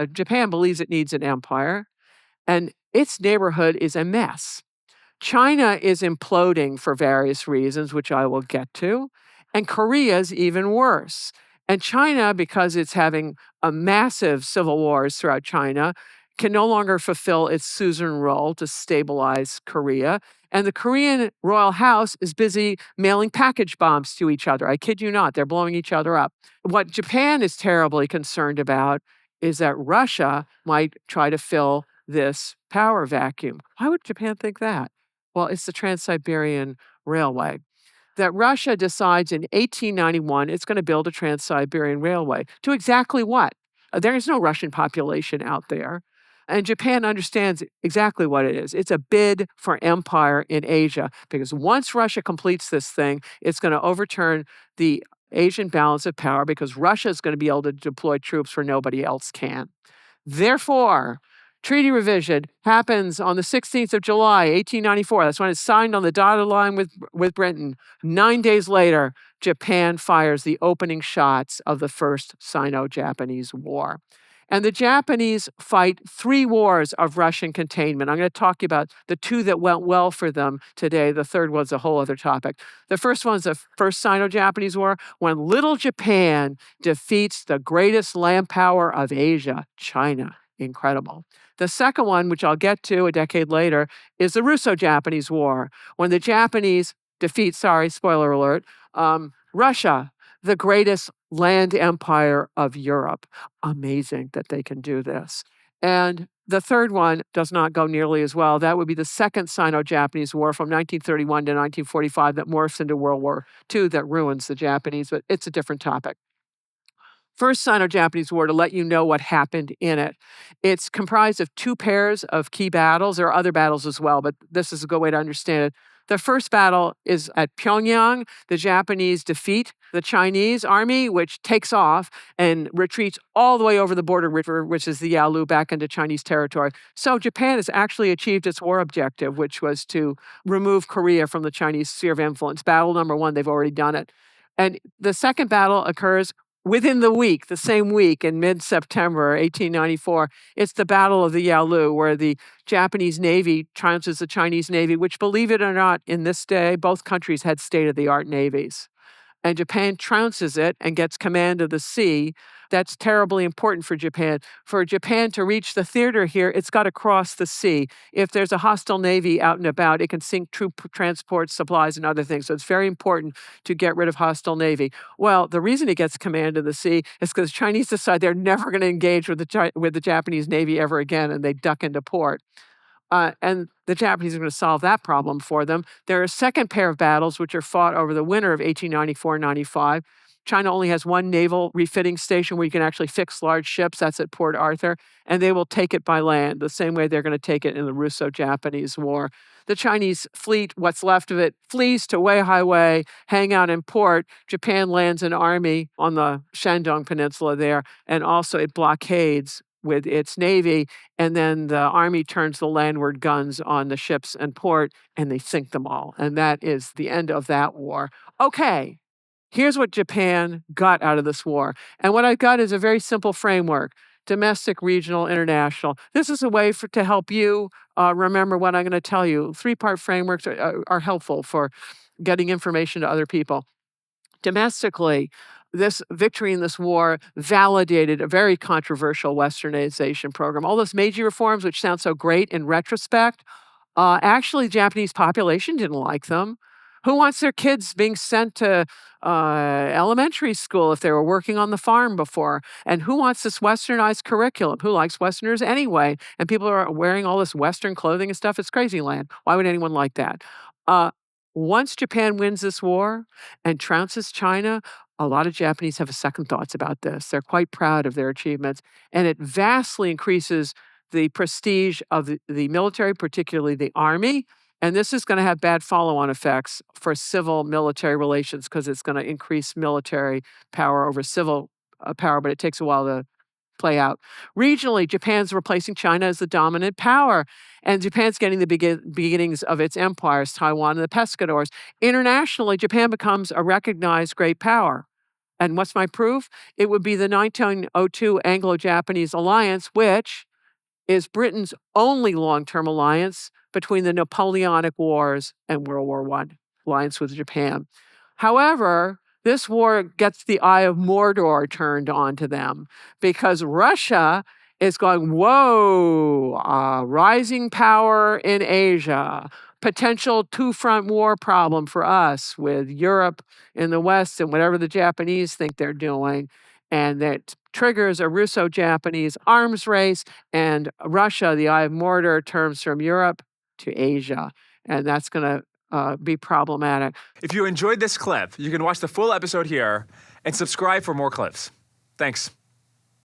Japan believes it needs an empire, and its neighborhood is a mess. China is imploding for various reasons, which I will get to, and Korea is even worse. And China, because it's having a massive civil wars throughout China, can no longer fulfill its suzerain role to stabilize Korea. And the Korean royal house is busy mailing package bombs to each other. I kid you not, they're blowing each other up. What Japan is terribly concerned about is that Russia might try to fill this power vacuum. Why would Japan think that? Well, it's the Trans-Siberian Railway. That Russia decides in 1891 it's going to build a Trans-Siberian Railway. To exactly what? There is no Russian population out there. And Japan understands exactly what it is. It's a bid for empire in Asia, because once Russia completes this thing, it's going to overturn the Asian balance of power, because Russia is going to be able to deploy troops where nobody else can. Therefore, treaty revision happens on the 16th of July, 1894. That's when it's signed on the dotted line with Britain. 9 days later, Japan fires the opening shots of the First Sino-Japanese War. And the Japanese fight 3 wars of Russian containment. I'm going to talk to you about the 2 that went well for them today. The third one's a whole other topic. The first one's the First Sino-Japanese War, when little Japan defeats the greatest land power of Asia, China. Incredible. The second one, which I'll get to a decade later, is the Russo-Japanese War, when the Japanese defeat, spoiler alert, Russia, the greatest land empire of Europe. Amazing that they can do this. And the third one does not go nearly as well. That would be the Second Sino-Japanese War from 1931 to 1945 that morphs into World War II that ruins the Japanese, but it's a different topic. First Sino-Japanese War, to let you know what happened in it. It's comprised of 2 pairs of key battles. There are other battles as well, but this is a good way to understand it. The first battle is at Pyongyang. The Japanese defeat the Chinese army, which takes off and retreats all the way over the border river, which is the Yalu, back into Chinese territory. So Japan has actually achieved its war objective, which was to remove Korea from the Chinese sphere of influence. Battle number 1, they've already done it. And the second battle occurs within the same week in mid-September 1894. It's the Battle of the Yalu, where the Japanese Navy triumphs the Chinese Navy, which, believe it or not, in this day, both countries had state-of-the-art navies. And Japan trounces it and gets command of the sea. That's terribly important for Japan. For Japan to reach the theater here, it's got to cross the sea. If there's a hostile navy out and about, it can sink troop transports, supplies, and other things. So it's very important to get rid of hostile navy. Well, the reason it gets command of the sea is because Chinese decide they're never going to engage with the Japanese Navy ever again, and they duck into port. And the Japanese are going to solve that problem for them. There are a second pair of battles which are fought over the winter of 1894-95. China only has 1 naval refitting station where you can actually fix large ships. That's at Port Arthur. And they will take it by land, the same way they're going to take it in the Russo-Japanese War. The Chinese fleet, what's left of it, flees to Weihai Wei, hang out in port. Japan lands an army on the Shandong Peninsula there, and also it blockades with its navy, and then the army turns the landward guns on the ships and port, and they sink them all. And that is the end of that war. Okay, here's what Japan got out of this war. And what I got is a very simple framework: domestic, regional, international. This is a way to help you remember what I'm going to tell you. 3-part frameworks are helpful for getting information to other people. Domestically, this victory in this war validated a very controversial westernization program. All those Meiji reforms, which sound so great in retrospect, actually the Japanese population didn't like them. Who wants their kids being sent to elementary school if they were working on the farm before? And who wants this westernized curriculum? Who likes Westerners anyway? And people are wearing all this Western clothing and stuff. It's crazy land. Why would anyone like that? Once Japan wins this war and trounces China, a lot of Japanese have second thoughts about this. They're quite proud of their achievements, and it vastly increases the prestige of the military, particularly the army. And this is going to have bad follow-on effects for civil-military relations, because it's going to increase military power over civil power, but it takes a while to play out. Regionally, Japan's replacing China as the dominant power, and Japan's getting the beginnings of its empires, Taiwan and the Pescadores. Internationally, Japan becomes a recognized great power. And what's my proof? It would be the 1902 Anglo-Japanese alliance, which is Britain's only long-term alliance between the Napoleonic Wars and World War I, alliance with Japan. However, this war gets the eye of Mordor turned onto them because Russia is going, whoa, rising power in Asia, potential two-front war problem for us with Europe in the West and whatever the Japanese think they're doing. And that triggers a Russo-Japanese arms race, and Russia, the eye of Mordor, turns from Europe to Asia. And that's going to be problematic. If you enjoyed this clip, you can watch the full episode here and subscribe for more clips. Thanks.